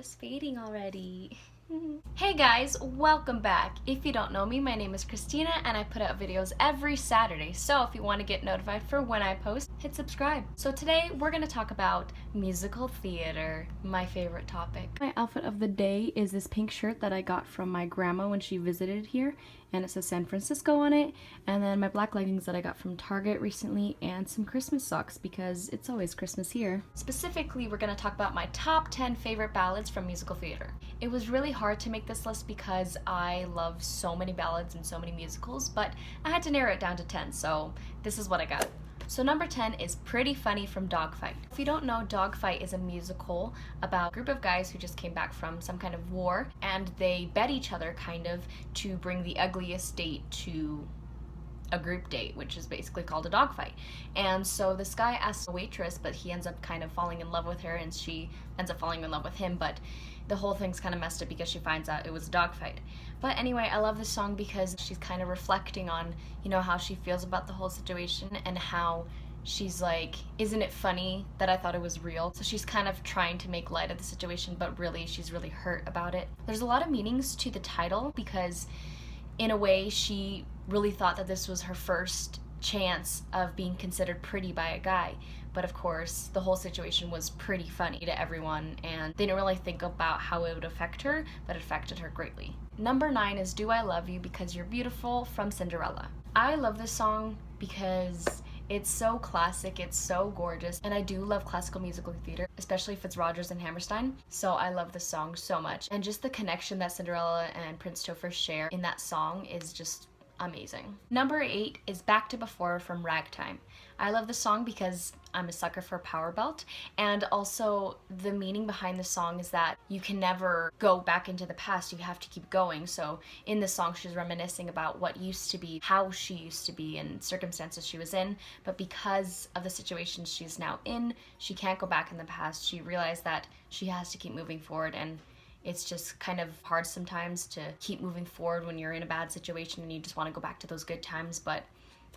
is fading already. Hey guys, welcome back. If you don't know me, my name is Christina and I put out videos every Saturday, so if you want to get notified for when I post, hit subscribe. So today we're going to talk about musical theater, my favorite topic. My outfit of the day is this pink shirt that I got from my grandma when she visited here, and it says San Francisco on it, and then my black leggings that I got from Target recently, and some Christmas socks because it's always Christmas here. Specifically, we're going to talk about my top 10 favorite ballads from musical theater. It was really hard to make this list because I love so many ballads and so many musicals, but I had to narrow it down to 10, so this is what I got. So number 10 is Pretty Funny from Dogfight. If you don't know, Dogfight is a musical about a group of guys who just came back from some kind of war, and they bet each other kind of to bring the ugliest date to a group date, which is basically called a dogfight. And so this guy asks a waitress, but he ends up kind of falling in love with her, and she ends up falling in love with him, but the whole thing's kind of messed up because she finds out it was a dogfight. But anyway, I love this song because she's kind of reflecting on, you know, how she feels about the whole situation and how she's like, isn't it funny that I thought it was real? So she's kind of trying to make light of the situation, but really she's really hurt about it. There's a lot of meanings to the title because in a way she really thought that this was her first chance of being considered pretty by a guy. But of course, the whole situation was pretty funny to everyone, and they didn't really think about how it would affect her, but it affected her greatly. Number 9 is Do I Love You Because You're Beautiful from Cinderella. I love this song because it's so classic, it's so gorgeous, and I do love classical musical theater, especially if it's Rodgers and Hammerstein, so I love this song so much. And just the connection that Cinderella and Prince Topher share in that song is just amazing. Number 8 is Back to Before from Ragtime. I love the song because I'm a sucker for Power Belt, and also the meaning behind the song is that you can never go back into the past, you have to keep going. So in this song she's reminiscing about what used to be, how she used to be, and circumstances she was in, but because of the situation she's now in, she can't go back in the past. She realized that she has to keep moving forward, and it's just kind of hard sometimes to keep moving forward when you're in a bad situation and you just want to go back to those good times, but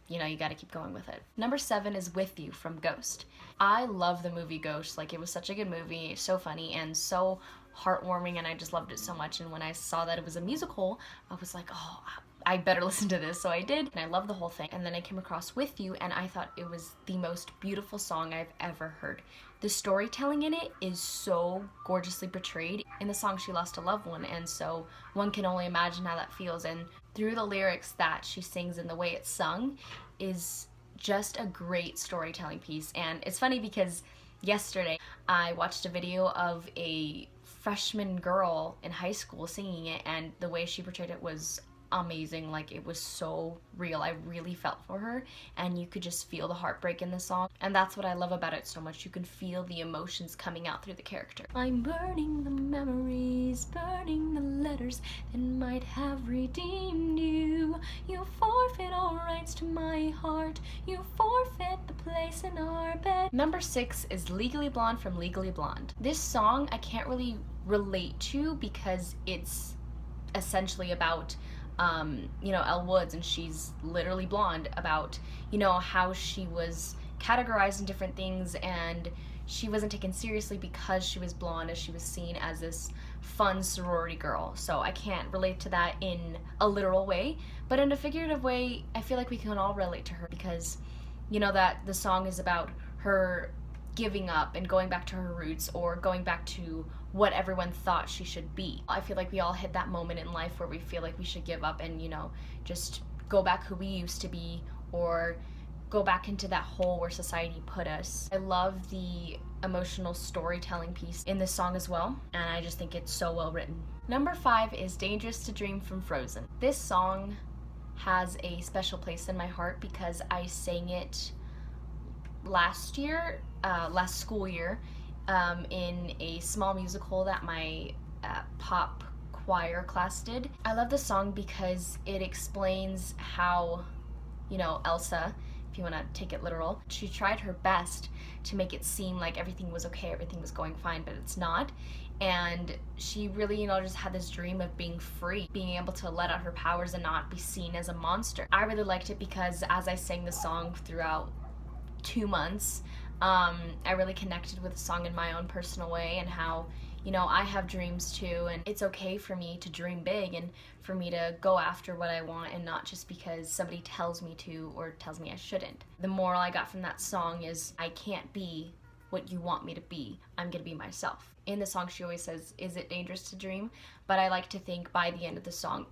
you know, you gotta keep going with it. Number 7 is With You from Ghost. I love the movie Ghost. Like, it was such a good movie, so funny and so heartwarming, and I just loved it so much. And when I saw that it was a musical, I was like, oh, I better listen to this. So I did, and I loved the whole thing. And then I came across With You, and I thought it was the most beautiful song I've ever heard. The storytelling in it is so gorgeously portrayed. In the song, she lost a loved one, and so one can only imagine how that feels. And through the lyrics that she sings and the way it's sung is just a great storytelling piece. And it's funny because yesterday I watched a video of a freshman girl in high school singing it, and the way she portrayed it was amazing. Like, it was so real. I really felt for her, and you could just feel the heartbreak in the song, and that's what I love about it so much. You can feel the emotions coming out through the character. I'm burning the memories, burning the letters that might have redeemed you. You forfeit all rights to my heart, you forfeit the place in our bed. Number 6 is Legally Blonde from Legally Blonde. This song I can't really relate to because it's essentially about you know, Elle Woods, and she's literally blonde, about, you know, how she was categorized in different things and she wasn't taken seriously because she was blonde, as she was seen as this fun sorority girl. So I can't relate to that in a literal way, but in a figurative way, I feel like we can all relate to her because, you know, that the song is about her giving up and going back to her roots, or going back to what everyone thought she should be. I feel like we all hit that moment in life where we feel like we should give up and, you know, just go back who we used to be, or go back into that hole where society put us. I love the emotional storytelling piece in this song as well, and I just think it's so well written. Number 5 is Dangerous to Dream from Frozen. This song has a special place in my heart because I sang it last school year, in a small musical that my pop choir class did. I love the song because it explains how, you know, Elsa, if you want to take it literal, she tried her best to make it seem like everything was okay, everything was going fine, but it's not. And she really, you know, just had this dream of being free, being able to let out her powers and not be seen as a monster. I really liked it because as I sang the song throughout 2 months, I really connected with the song in my own personal way, and how, you know, I have dreams too, and it's okay for me to dream big and for me to go after what I want, and not just because somebody tells me to or tells me I shouldn't. The moral I got from that song is I can't be what you want me to be. I'm gonna be myself. In the song, she always says, is it dangerous to dream? But I like to think by the end of the song,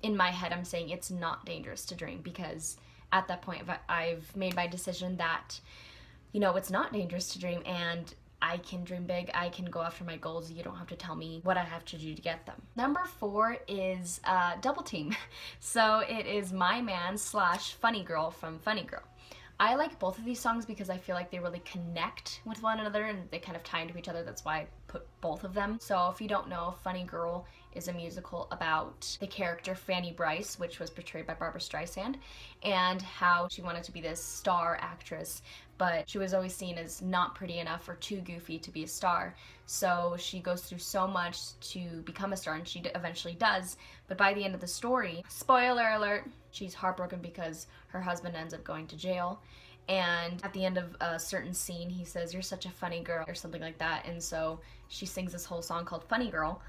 in my head, I'm saying it's not dangerous to dream, because at that point, I've made my decision that, you know, it's not dangerous to dream, and I can dream big, I can go after my goals, you don't have to tell me what I have to do to get them. Number 4 is Double Team. So it is My Man / Funny Girl from Funny Girl. I like both of these songs because I feel like they really connect with one another and they kind of tie into each other. That's why I put both of them. So if you don't know, Funny Girl is a musical about the character Fanny Bryce, which was portrayed by Barbra Streisand, and how she wanted to be this star actress, but she was always seen as not pretty enough or too goofy to be a star. So she goes through so much to become a star, and she eventually does. But by the end of the story, spoiler alert, she's heartbroken because her husband ends up going to jail. And at the end of a certain scene, he says, "You're such a funny girl," or something like that. And so she sings this whole song called Funny Girl,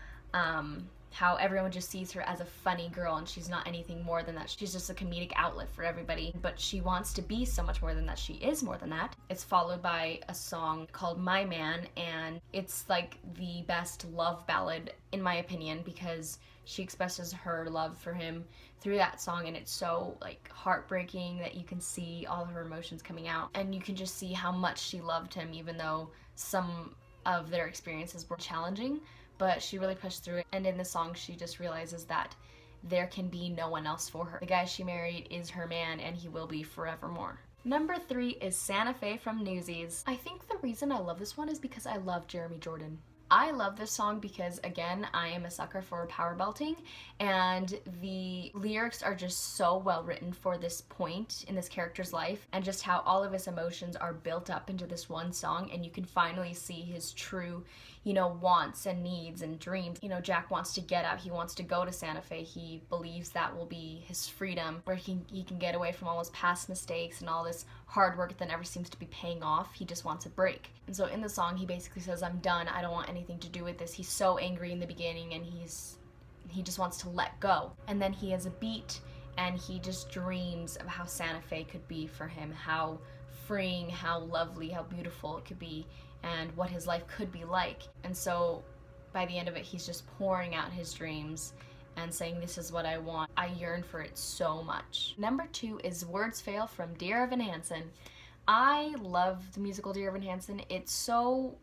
how everyone just sees her as a funny girl, and she's not anything more than that. She's just a comedic outlet for everybody, but she wants to be so much more than that. She is more than that. It's followed by a song called My Man, and it's like the best love ballad, in my opinion, because she expresses her love for him through that song, and it's so like heartbreaking that you can see all of her emotions coming out, and you can just see how much she loved him, even though some of their experiences were challenging. But she really pushed through it, and in the song she just realizes that there can be no one else for her. The guy she married is her man, and he will be forevermore. Number 3 is Santa Fe from Newsies. I think the reason I love this one is because I love Jeremy Jordan. I love this song because, again, I am a sucker for power belting, and the lyrics are just so well written for this point in this character's life, and just how all of his emotions are built up into this one song, and you can finally see his true, you know, wants and needs and dreams. You know, Jack wants to get out. He wants to go to Santa Fe. He believes that will be his freedom, where he can get away from all his past mistakes and all this hard work that never seems to be paying off. He just wants a break. And so in the song, he basically says, "I'm done. I don't want anything to do with this." He's so angry in the beginning, and he just wants to let go. And then he has a beat, and he just dreams of how Santa Fe could be for him, how freeing, how lovely, how beautiful it could be, and what his life could be like. And so by the end of it, he's just pouring out his dreams and saying, "This is what I want. I yearn for it so much." Number 2 is Words Fail from Dear Evan Hansen. I love the musical Dear Evan Hansen. It's so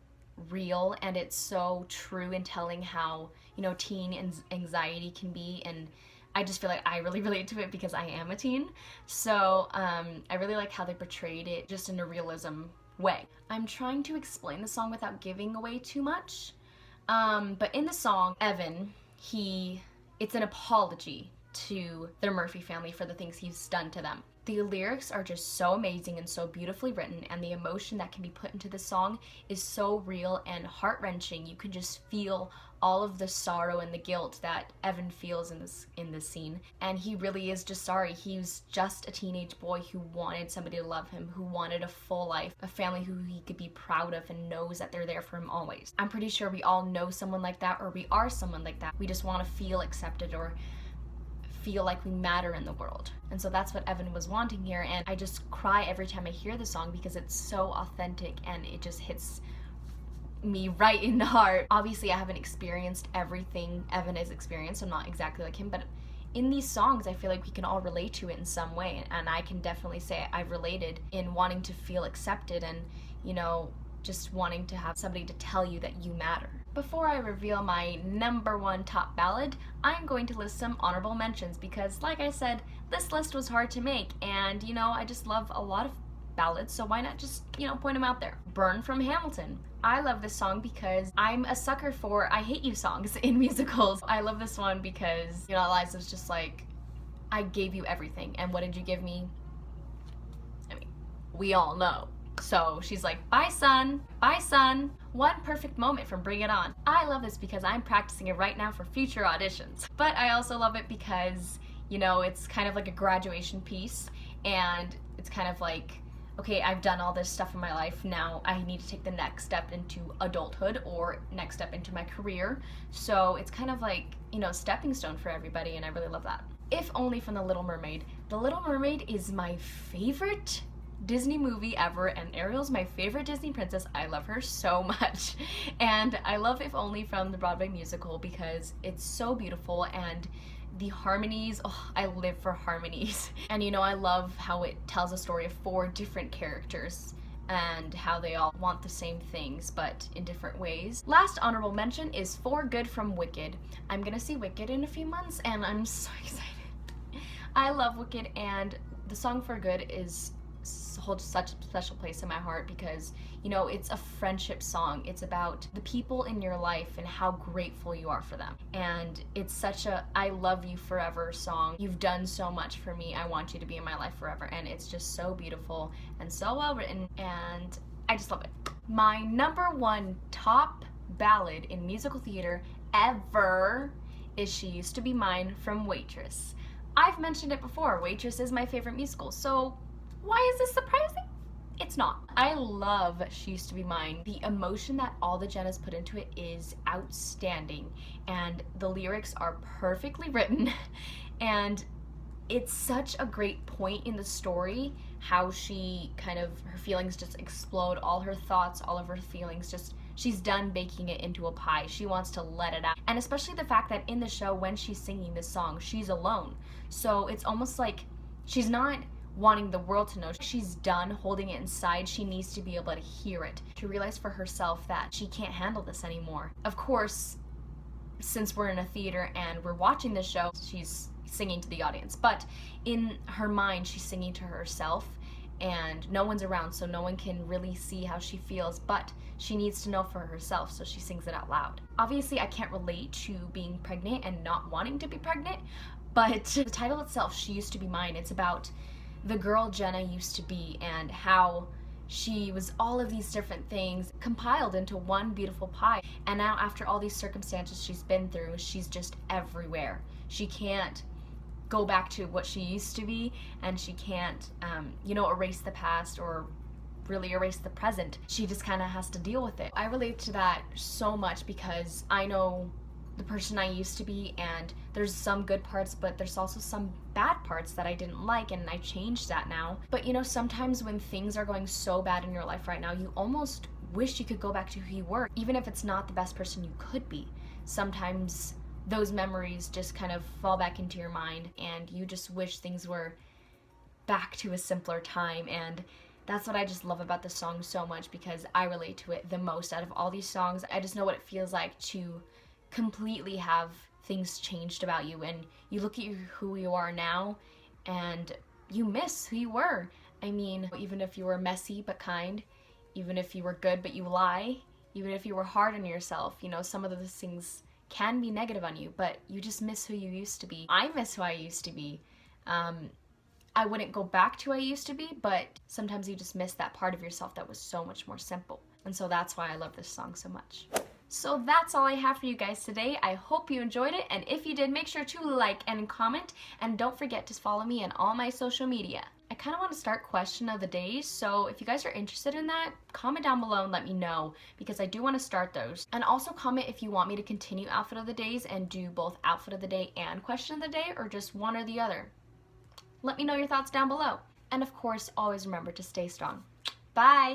real, and it's so true in telling how, you know, teen anxiety can be, and I just feel like I really relate to it because I am a teen. So I really like how they portrayed it just in a realism way. I'm trying to explain the song without giving away too much, but in the song, Evan, it's an apology to the Murphy family for the things he's done to them. The lyrics are just so amazing and so beautifully written, and the emotion that can be put into the song is so real and heart-wrenching. You can just feel all of the sorrow and the guilt that Evan feels in this scene, and he really is just sorry. He's just a teenage boy who wanted somebody to love him, who wanted a full life, a family who he could be proud of and knows that they're there for him always. I'm pretty sure we all know someone like that, or we are someone like that. We just want to feel accepted or feel like we matter in the world. And so that's what Evan was wanting here, and I just cry every time I hear the song because it's so authentic and it just hits me right in the heart. Obviously, I haven't experienced everything Evan has experienced. I'm not exactly like him, but in these songs, I feel like we can all relate to it in some way, and I can definitely say I've related in wanting to feel accepted and, you know, just wanting to have somebody to tell you that you matter. Before I reveal my number 1 top ballad, I'm going to list some honorable mentions because, like I said, this list was hard to make, and, you know, I just love a lot of ballads, so why not just, you know, point them out there. Burn from Hamilton. I love this song because I'm a sucker for I hate you songs in musicals. I love this one because, you know, Eliza's just like, I gave you everything, and what did you give me? I mean, we all know. So she's like, bye son, bye son. One perfect moment from Bring It On. I love this because I'm practicing it right now for future auditions. But I also love it because, you know, it's kind of like a graduation piece, and it's kind of like okay, I've done all this stuff in my life, now I need to take the next step into adulthood or next step into my career. So it's kind of like, you know, stepping stone for everybody, and I really love that. If only from The Little Mermaid. The Little Mermaid is my favorite Disney movie ever, and Ariel's my favorite Disney princess. I love her so much. And I love If Only from the Broadway musical because it's so beautiful, and the harmonies, oh, I live for harmonies. And you know, I love how it tells a story of 4 different characters and how they all want the same things but in different ways. Last honorable mention is For Good from Wicked. I'm gonna see Wicked in a few months and I'm so excited. I love Wicked, and the song For Good holds such a special place in my heart because, you know, it's a friendship song. It's about the people in your life and how grateful you are for them. And it's such a I love you forever song. You've done so much for me. I want you to be in my life forever. And it's just so beautiful and so well written, and I just love it. My #1 top ballad in musical theater ever is She Used to Be Mine from Waitress. I've mentioned it before. Waitress is my favorite musical, so why is this surprising? It's not. I love She Used to Be Mine. The emotion that all the Jennas put into it is outstanding, and the lyrics are perfectly written, and it's such a great point in the story how she her feelings just explode, all her thoughts, all of her feelings, just she's done baking it into a pie. She wants to let it out. And especially the fact that in the show, when she's singing this song, she's alone. So it's almost like she's not wanting the world to know. She's done holding it inside. She needs to be able to hear it, to realize for herself that she can't handle this anymore. Of course, since we're in a theater and we're watching this show, she's singing to the audience, but in her mind, she's singing to herself, and no one's around, so no one can really see how she feels, but she needs to know for herself, so she sings it out loud. Obviously, I can't relate to being pregnant and not wanting to be pregnant, but the title itself, She Used to Be Mine, it's about the girl Jenna used to be and how she was all of these different things compiled into one beautiful pie. And now after all these circumstances she's been through, she's just everywhere. She can't go back to what she used to be, and she can't, erase the past or really erase the present. She just kind of has to deal with it. I relate to that so much because I know the person I used to be, and there's some good parts, but there's also some bad parts that I didn't like, and I changed that now. But you know, sometimes when things are going so bad in your life right now, you almost wish you could go back to who you were, even if it's not the best person you could be. Sometimes those memories just kind of fall back into your mind, and you just wish things were back to a simpler time. And that's what I just love about this song so much, because I relate to it the most out of all these songs. I just know what it feels like to completely have things changed about you, and you look at who you are now and you miss who you were. I mean, even if you were messy but kind, even if you were good but you lie, even if you were hard on yourself, you know, some of those things can be negative on you, but you just miss who you used to be. I miss who I used to be. I wouldn't go back to who I used to be, but sometimes you just miss that part of yourself that was so much more simple. And so that's why I love this song so much. So that's all I have for you guys today. I hope you enjoyed it, and if you did, make sure to like and comment, and don't forget to follow me on all my social media. I kind of want to start question of the days, so if you guys are interested in that, comment down below and let me know, because I do want to start those. And also comment if you want me to continue outfit of the days and do both outfit of the day and question of the day, or just one or the other. Let me know your thoughts down below. And of course, always remember to stay strong. Bye!